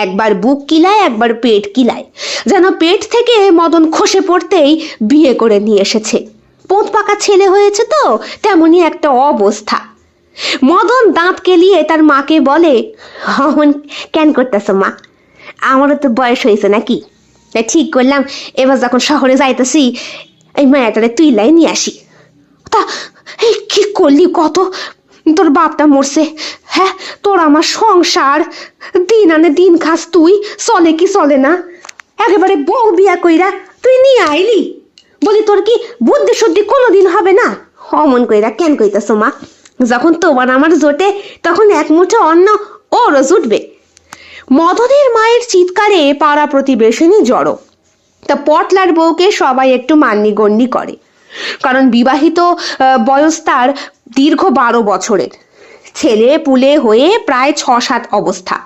একবার বুক কিলায়, একবার পেট কিলায়, যেন পেট থেকে মদন খসে পড়তেই বিয়ে করে নিয়ে এসেছে। পোঁত পাকা ছেলে হয়েছে তো তেমনই একটা অবস্থা। মদন দাঁত কেলিয়ে তার মাকে বলে, অমন কেন করতেছ মা, আমারও তো বয়স হয়েছে নাকি, তাই ঠিক করলাম এবার যখন শহরে যাইতেছি এই মায়াটারে তুইলাই নিয়ে আসি। তা এই কি করলি কত, তোর বাপটা মরছে, হ্যাঁ তোর আমার সংসার, দিন আনে দিন খাস, তুই চলে কি চলে না, একেবারে বউ বিয়া কইরা তুই নিয়ে আইলি, বলি তোর কি বুদ্ধি শুদ্ধি কোনোদিন হবে না? অমন কইরা কেন কইতাছ মা, যখন তোমার আমার জোটে তখন এক মুঠো অন্ন ওরও জুটবে। মদনের মায়ের চিৎকারে পাড়া প্রতিবেশনী জড়ো। তা পটলার বউকে সবাই একটু মান্যিগণ্যি করে, কারণ বিবাহিত বয়স তার দীর্ঘ 12 বছরের, ছেলে পুলে হয়ে প্রায় 6-7 অবস্থা।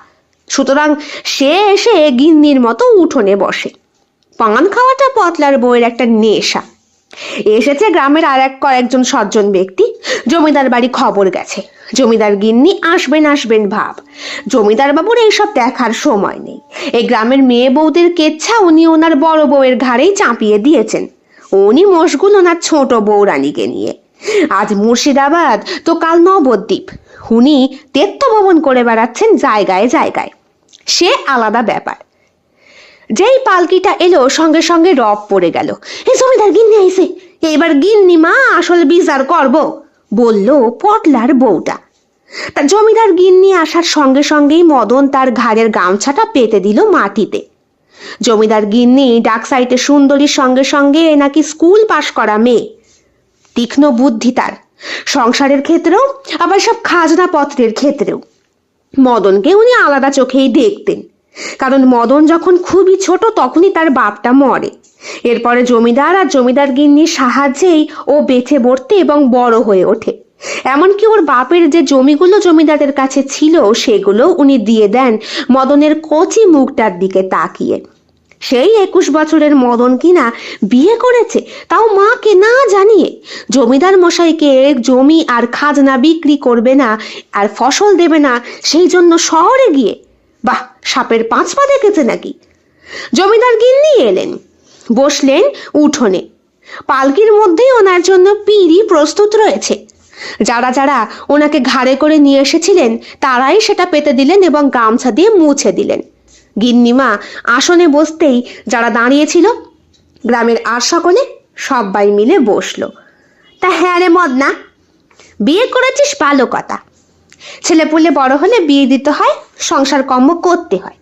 সুতরাং সে এসে গিন্নির মতো উঠোনে বসে। পান খাওয়াটা পটলার বউয়ের একটা নেশা। এসেছে গ্রামের আর কয়েকজন সজ্জন ব্যক্তি, জমিদার বাড়ি খবর গেছে, জমিদার গিন্নি আসবেন আসবেন ভাব। জমিদার বাবুর এইসব দেখার সময় নেই। এই গ্রামের মেয়ে বউদের কেচ্ছা উনি ওনার বড় বউয়ের ঘাড়েই চাপিয়ে দিয়েছেন। উনি মশগুল ওনার ছোট বউ রানীকে নিয়ে। আজ মুর্শিদাবাদ তো কাল নবদ্বীপ, উনি তীর্থ ভ্রমণ করে বেড়াচ্ছেন জায়গায় জায়গায়, সে আলাদা ব্যাপার। যেই পালকিটা এলো সঙ্গে সঙ্গে রব পড়ে গেল, এই জমিদার গিন্নি আইছে, এবার গিন্নি মা আসল বিচার করব, বলল পটলার বউটা। তা জমিদার গিন্নি আসার সঙ্গে সঙ্গেই মদন তার ঘাড়ের গামছাটা পেতে দিল মাটিতে। জমিদার গিন্নি ডাক সাইটে সুন্দরীর সঙ্গে সঙ্গে নাকি স্কুল পাশ করা মেয়ে, তীক্ষ্ণ বুদ্ধি তার, সংসারের ক্ষেত্রেও আবার সব খাজনা পত্রের ক্ষেত্রেও। মদনকে উনি আলাদা চোখেই দেখতেন, কারণ মদন যখন খুবই ছোট তখনই তার বাপটা মরে। এরপরে জমিদার আর জমিদার গিন্নির সাহায্যেই ও বেঁচে বর্তে এবং বড় হয়ে ওঠে। এমনকি ওর বাপের যে জমিগুলো জমিদারের কাছে ছিল সেগুলো উনি দিয়ে দেন মদনের কচি মুখটার দিকে তাকিয়ে। সেই 21 বছরের মদন কিনা বিয়ে করেছে, তাও মাকে না জানিয়ে। জমিদার মশাইকে জমি আর খাজনা বিক্রি করবে না আর ফসল দেবে না সেই জন্য শহরে গিয়ে, বাহ, সাপের 5 পা দেখেছে নাকি। জমিদার গিন্নি এলেন, বসলেন উঠোনে। পালকির মধ্যেই ওনার জন্য পিঁড়ি প্রস্তুত রয়েছে। যারা যারা ওনাকে ঘাড়ে করে নিয়ে এসেছিলেন তারাই সেটা পেতে দিলেন এবং গামছা দিয়ে মুছে দিলেন। গিন্নিমা আসনে বসতেই যারা দাঁড়িয়েছিল গ্রামের আর সকলে সবাই মিলে বসলো। তা হ্যাঁ রে মদনা, বিয়ে করেছিস ভালো কথা, ছেলে পুলে বড় হলে বিয়ে দিতে হয়, সংসার কর্ম করতে হয়,